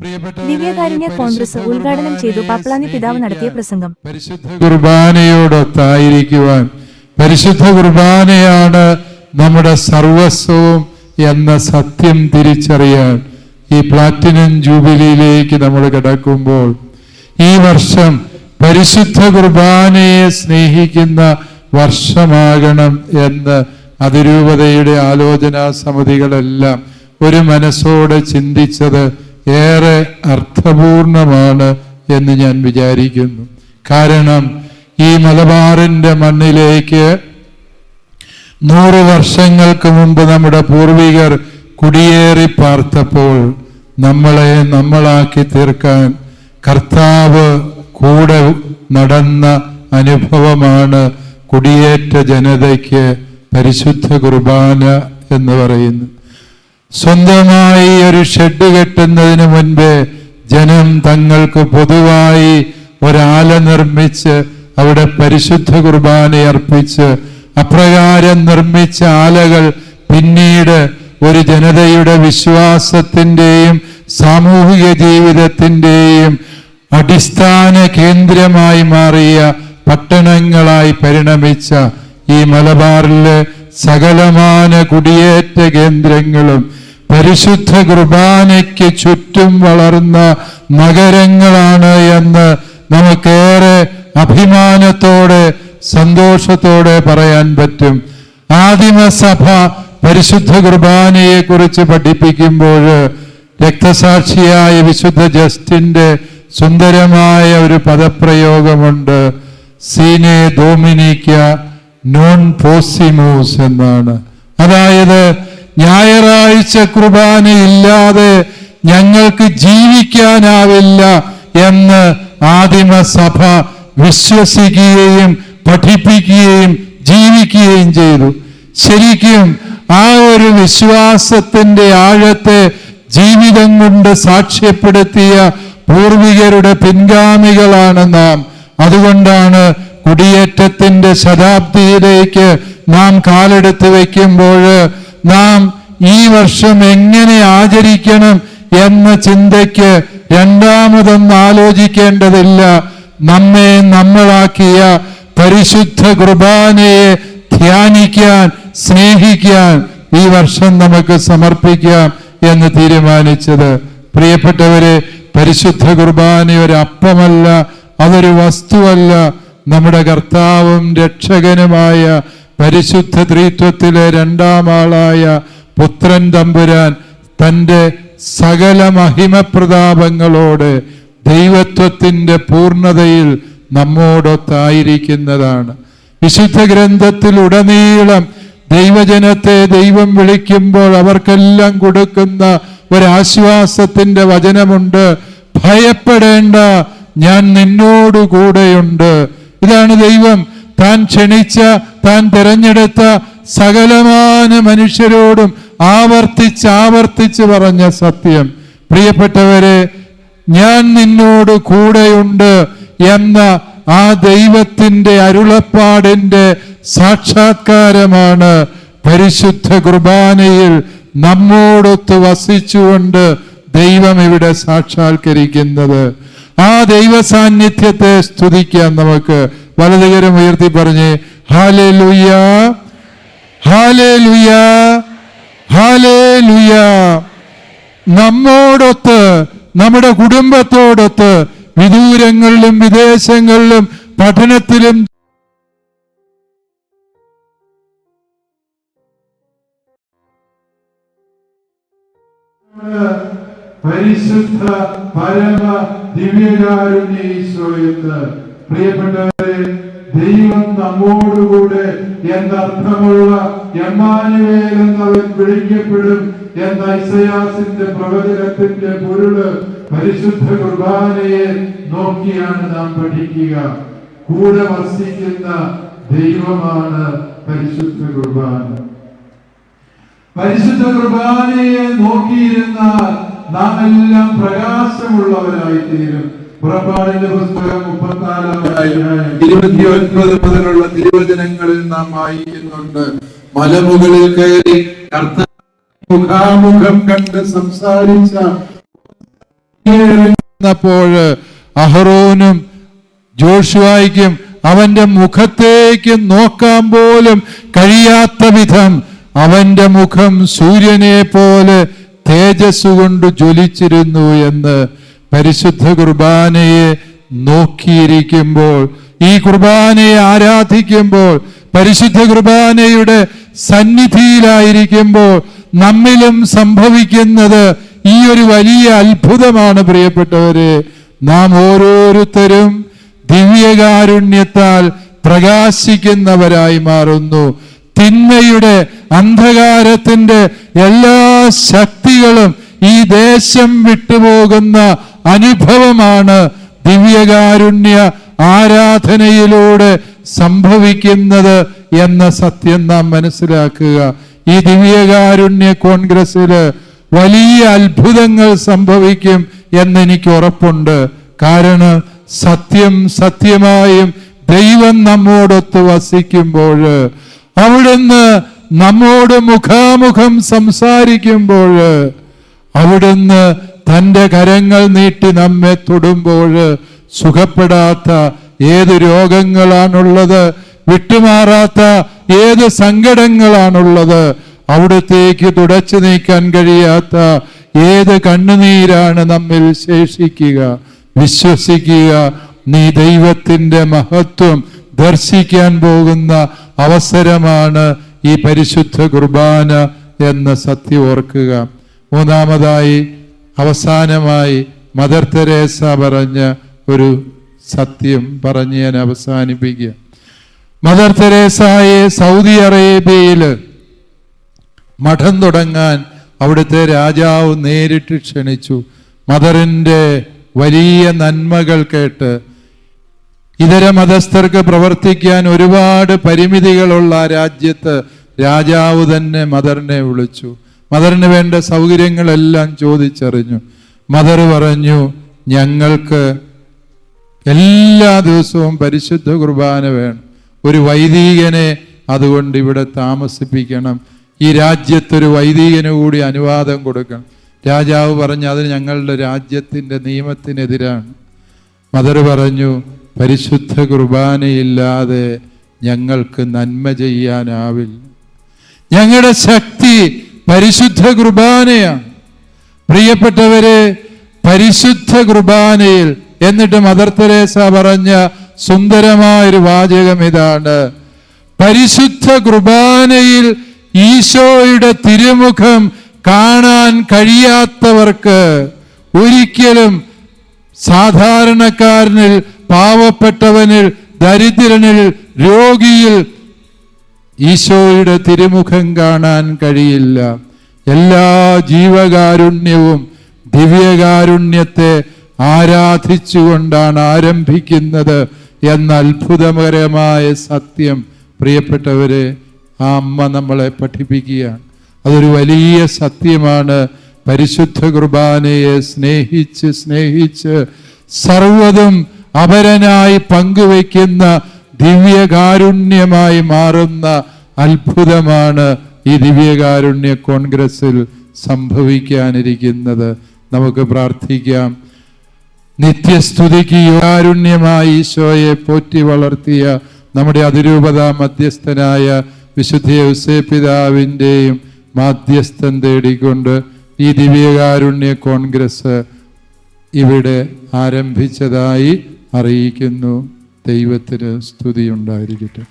ദിവ്യകാരുണ്യ കോൺഗ്രസ് ഉദ്ഘാടനം ചെയ്തു പാപ്പളാനി പിതാവ് നടത്തിയ പ്രസംഗം. പരിശുദ്ധ കുർബാനയോടൊത്തായിരിക്കുവാൻ, പരിശുദ്ധ കുർബാനയാണ് നമ്മുടെ സർവസ്വവും എന്ന സത്യം തിരിച്ചറിയാൻ ഈ പ്ലാറ്റിനം ജൂബിലിയിലേക്ക് നമ്മൾ കിടക്കുമ്പോൾ ഈ വർഷം പരിശുദ്ധ കുർബാനയെ സ്നേഹിക്കുന്ന വർഷമാകണം എന്ന് അതിരൂപതയുടെ ആലോചനാ സമിതികളെല്ലാം ഒരു മനസ്സോടെ ചിന്തിച്ചത് ഏറെ അർത്ഥപൂർണമാണ് എന്ന് ഞാൻ വിചാരിക്കുന്നു. കാരണം ഈ മലബാറിന്റെ മണ്ണിലേക്ക് 100 വർഷങ്ങൾക്ക് മുമ്പ് നമ്മുടെ പൂർവികർ കുടിയേറി പാർത്തപ്പോൾ നമ്മളെ നമ്മളാക്കി തീർക്കാൻ കർത്താവ് കൂടെ നടന്ന അനുഭവമാണ് കുടിയേറ്റ ജനതയ്ക്ക് പരിശുദ്ധ കുർബാന എന്ന് പറയുന്നത്. സ്വന്തമായി ഒരു ഷെഡ് കെട്ടുന്നതിന് മുൻപേ ജനം തങ്ങൾക്ക് പൊതുവായി ഒരാല നിർമ്മിച്ച് അവിടെ പരിശുദ്ധ കുർബാന അർപ്പിച്ച് അപ്രകാരം നിർമ്മിച്ച ആലകൾ പിന്നീട് ഒരു ജനതയുടെ വിശ്വാസത്തിൻ്റെയും സാമൂഹിക ജീവിതത്തിൻ്റെയും അടിസ്ഥാന കേന്ദ്രമായി മാറിയ പട്ടണങ്ങളായി പരിണമിച്ച ഈ മലബാറിലെ സകലമാന കുടിയേറ്റ കേന്ദ്രങ്ങളും പരിശുദ്ധ കുർബാനയ്ക്ക് ചുറ്റും വളർന്ന നഗരങ്ങളാണ് എന്ന് നമുക്കേറെ അഭിമാനത്തോടെ സന്തോഷത്തോടെ പറയാൻ പറ്റും. ആദിമസഭ പരിശുദ്ധ കുർബാനയെ കുറിച്ച് പഠിപ്പിക്കുമ്പോൾ രക്തസാക്ഷിയായ വിശുദ്ധ ജസ്റ്റിന്റെ സുന്ദരമായ ഒരു പദപ്രയോഗമുണ്ട്. സീനെ ഡോമിനിക്ക നോൺ പോസിമോസ് എന്നാണ്. അതായത് ഞായറാഴ്ച കുർബാനയില്ലാതെ ഞങ്ങൾക്ക് ജീവിക്കാനാവില്ല എന്ന് ആദിമസഭ വിശ്വസിക്കുകയും പഠിപ്പിക്കുകയും ജീവിക്കുകയും ചെയ്തു. ശരിക്കും ആ ഒരു വിശ്വാസത്തിന്റെ ആഴത്തെ ജീവിതം കൊണ്ട് സാക്ഷ്യപ്പെടുത്തിയ പൂർവികരുടെ പിൻഗാമികളാണ് നാം. അതുകൊണ്ടാണ് കുടിയേറ്റത്തിന്റെ ശതാബ്ദിയിലേക്ക് നാം കാലെടുത്ത് വയ്ക്കുമ്പോൾ നാം ഈ വർഷം എങ്ങനെ ആചരിക്കണം എന്ന ചിന്തയ്ക്ക് രണ്ടാമതൊന്നും ആലോചിക്കേണ്ടതില്ല. നമ്മെ നമ്മളാക്കിയ പരിശുദ്ധ കുർബാനയെ ധ്യാനിക്കാൻ, സ്നേഹിക്കാൻ ഈ വർഷം നമുക്ക് സമർപ്പിക്കാം എന്ന് തീരുമാനിച്ചത്. പ്രിയപ്പെട്ടവരെ, പരിശുദ്ധ കുർബാന ഒരു അപ്പമല്ല, അതൊരു വസ്തുവല്ല. നമ്മുടെ കർത്താവും രക്ഷകനുമായ പരിശുദ്ധ ത്രിത്വത്തിലെ രണ്ടാം ആളായ പുത്രൻ തമ്പുരാൻ തൻ്റെ സകല മഹിമപ്രതാപങ്ങളോടെ ദൈവത്വത്തിൻ്റെ പൂർണ്ണതയിൽ നമ്മോടൊത്തായിരിക്കുന്നതാണ്. വിശുദ്ധ ഗ്രന്ഥത്തിൽ ഉടനീളം ദൈവജനത്തെ ദൈവം വിളിക്കുമ്പോൾ അവർക്കെല്ലാം കൊടുക്കുന്ന ഒരാശ്വാസത്തിന്റെ വചനമുണ്ട്. ഭയപ്പെടേണ്ട, ഞാൻ നിന്നോടു കൂടെയുണ്ട്. ഇതാണ് ദൈവം താൻ ക്ഷണിച്ച, താൻ തിരഞ്ഞെടുത്ത സകലമാന മനുഷ്യരോടും ആവർത്തിച്ച് പറഞ്ഞ സത്യം. പ്രിയപ്പെട്ടവരെ, ഞാൻ നിന്നോട് കൂടെയുണ്ട് എന്ന ആ ദൈവത്തിന്റെ അരുളപ്പാടിന്റെ സാക്ഷാത്കാരമാണ് പരിശുദ്ധ കുർബാനയിൽ നമ്മോടൊത്ത് വസിച്ചുകൊണ്ട് ദൈവം ഇവിടെ സാക്ഷാത്കരിക്കുന്നത്. ആ ദൈവ സാന്നിധ്യത്തെ സ്തുതിക്കാം. നമുക്ക് വലതുകരം ഉയർത്തി പറഞ്ഞ് ഹല്ലേലൂയ, ഹല്ലേലൂയ, ഹല്ലേലൂയ. നമ്മോടൊത്ത്, നമ്മുടെ കുടുംബത്തോടൊത്ത് വിദൂരങ്ങളിലും വിദേശങ്ങളിലും പഠനത്തിലും പരിശുദ്ധ പരമ ദിവ്യകാരുണ്യ ഈശോയെന്ന്. പ്രിയപ്പെട്ടവരെ, ദൈവം നമ്മോടുകൂടെ എന്നർത്ഥമുള്ള എമ്മാനുവേൽ എന്നവൻ വിളിക്കപ്പെടും എന്ന ഐസയാസിന്റെ പ്രവചനത്തിന്റെ പൊരുള് പരിശുദ്ധ കുർബാനയെ നോക്കിയാണ് നാം പഠിക്കുക. കൂടെ വസിക്കുന്ന ദൈവമാണ് പരിശുദ്ധ കുർബാന. പരിശുദ്ധ കുർബാനയെ നോക്കിയിരുന്നാൽ നാം എല്ലാം പ്രകാശമുള്ളവരായി തീരും. പുറപ്പാടിന്റെ പുസ്തകം 34-29 മുതലുള്ള തിരുവചനങ്ങളിൽ നാം വായിക്കുന്നുണ്ട്. മലമുകളിൽ കയറി മുഖാമുഖം കണ്ട് സംസാരിച്ച പ്പോൾ അഹറോനും ജോഷുവായ്ക്കും അവന്റെ മുഖത്തേക്ക് നോക്കാൻ പോലും കഴിയാത്ത വിധം അവന്റെ മുഖം സൂര്യനെ പോലെ തേജസ് കൊണ്ട് ജ്വലിച്ചിരുന്നു എന്ന് പരിശുദ്ധ കുർബാനയെ നോക്കിയിരിക്കുമ്പോൾ, ഈ കുർബാനയെ ആരാധിക്കുമ്പോൾ, പരിശുദ്ധ കുർബാനയുടെ സന്നിധിയിലായിരിക്കുമ്പോൾ നമ്മിലും സംഭവിക്കുന്നത് ഈ ഒരു വലിയ അത്ഭുതമാണ്. പ്രിയപ്പെട്ടവരെ, നാം ഓരോരുത്തരും ദിവ്യകാരുണ്യത്താൽ പ്രകാശിക്കുന്നവരായി മാറുന്നു. തിന്മയുടെ അന്ധകാരത്തിന്റെ എല്ലാ ശക്തികളും ഈ ദേശം വിട്ടുപോകുന്ന അനുഭവമാണ് ദിവ്യകാരുണ്യ ആരാധനയിലൂടെ സംഭവിക്കുന്നത് എന്ന സത്യം നാം മനസ്സിലാക്കുക. ഈ ദിവ്യകാരുണ്യ കോൺഗ്രസ്സില് വലിയ അത്ഭുതങ്ങൾ സംഭവിക്കും എന്നെനിക്ക് ഉറപ്പുണ്ട്. കാരണം സത്യമായും ദൈവം നമ്മോടൊത്ത് വസിക്കുമ്പോൾ, അവിടുന്ന് നമ്മോട് മുഖാമുഖം സംസാരിക്കുമ്പോൾ, അവിടുന്ന് തൻ്റെ കരങ്ങൾ നീട്ടി നമ്മെ തൊടുമ്പോൾ സുഖപ്പെടാത്ത ഏത് രോഗങ്ങളാണുള്ളത്, വിട്ടുമാറാത്ത ഏത് സങ്കടങ്ങളാണുള്ളത്, അവിടത്തേക്ക് തുടച്ചു നീക്കാൻ കഴിയാത്ത ഏത് കണ്ണുനീരാണ് നമ്മിൽ ശേഷിക്കുക. വിശ്വസിക്കുക, നീ ദൈവത്തിൻ്റെ മഹത്വം ദർശിക്കാൻ പോകുന്ന അവസരമാണ് ഈ പരിശുദ്ധ കുർബാന എന്ന സത്യം ഓർക്കുക. മൂന്നാമതായി, അവസാനമായി മദർ തെരേസ പറഞ്ഞ ഒരു സത്യം പറഞ്ഞ് ഞാൻ അവസാനിപ്പിക്കുക. മദർ തെരേസയെ സൗദി അറേബ്യയിൽ മഠം തുടങ്ങാൻ അവിടുത്തെ രാജാവ് നേരിട്ട് ക്ഷണിച്ചു. മദറിൻ്റെ വലിയ നന്മകൾ കേട്ട് ഇതര മതസ്ഥർക്ക് പ്രവർത്തിക്കാൻ ഒരുപാട് പരിമിതികളുള്ള രാജ്യത്ത് രാജാവ് തന്നെ മദറിനെ വിളിച്ചു. മദറിന് വേണ്ട സൗകര്യങ്ങളെല്ലാം ചോദിച്ചറിഞ്ഞു. മദർ പറഞ്ഞു, ഞങ്ങൾക്ക് എല്ലാ ദിവസവും പരിശുദ്ധ കുർബാന വേണം, ഒരു വൈദികനെ അതുകൊണ്ട് ഇവിടെ താമസിപ്പിക്കണം, ഈ രാജ്യത്തൊരു വൈദികന് കൂടി അനുവാദം കൊടുക്കണം. രാജാവ് പറഞ്ഞു, അത് ഞങ്ങളുടെ രാജ്യത്തിൻ്റെ നിയമത്തിനെതിരാണ്. മദർ പറഞ്ഞു, പരിശുദ്ധ കുർബാനയില്ലാതെ ഞങ്ങൾക്ക് നന്മ ചെയ്യാനാവില്ല. ഞങ്ങളുടെ ശക്തി പരിശുദ്ധ കുർബാനയാണ്. പ്രിയപ്പെട്ടവരെ, പരിശുദ്ധ കുർബാനയിൽ, എന്നിട്ട് മദർ തെരേസ പറഞ്ഞ സുന്ദരമായൊരു വാചകം ഇതാണ്: പരിശുദ്ധ കുർബാനയിൽ ഈശോയുടെ തിരുമുഖം കാണാൻ കഴിയാത്തവർക്ക് ഒരിക്കലും സാധാരണക്കാരനിൽ, പാവപ്പെട്ടവനിൽ, ദരിദ്രനിൽ, രോഗിയിൽ ഈശോയുടെ തിരുമുഖം കാണാൻ കഴിയില്ല. എല്ലാ ജീവകാരുണ്യവും ദിവ്യകാരുണ്യത്തെ ആരാധിച്ചുകൊണ്ടാണ് ആരംഭിക്കുന്നത് എന്ന അത്ഭുതകരമായ സത്യം പ്രിയപ്പെട്ടവരെ ആ അമ്മ നമ്മളെ പഠിപ്പിക്കുകയാണ്. അതൊരു വലിയ സത്യമാണ്. പരിശുദ്ധ കുർബാനയെ സ്നേഹിച്ച് സർവ്വതും അപരനായി പങ്കുവയ്ക്കുന്ന ദിവ്യകാരുണ്യമായി മാറുന്ന അത്ഭുതമാണ് ഈ ദിവ്യകാരുണ്യ കോൺഗ്രസിൽ സംഭവിക്കാനിരിക്കുന്നത്. നമുക്ക് പ്രാർത്ഥിക്കാം. നിത്യസ്തുതിക്ക് കാരുണ്യമായി ഈശോയെ പോറ്റി വളർത്തിയ നമ്മുടെ അതിരൂപത മധ്യസ്ഥനായ വിശുദ്ധ ഔസേപ്പ് പിതാവിൻ്റെയും മാധ്യസ്ഥം തേടിക്കൊണ്ട് ഈ ദിവ്യകാരുണ്യ കോൺഗ്രസ് ഇവിടെ ആരംഭിച്ചതായി അറിയിക്കുന്നു. ദൈവത്തിന് സ്തുതിയുണ്ടായിരിക്കട്ടെ.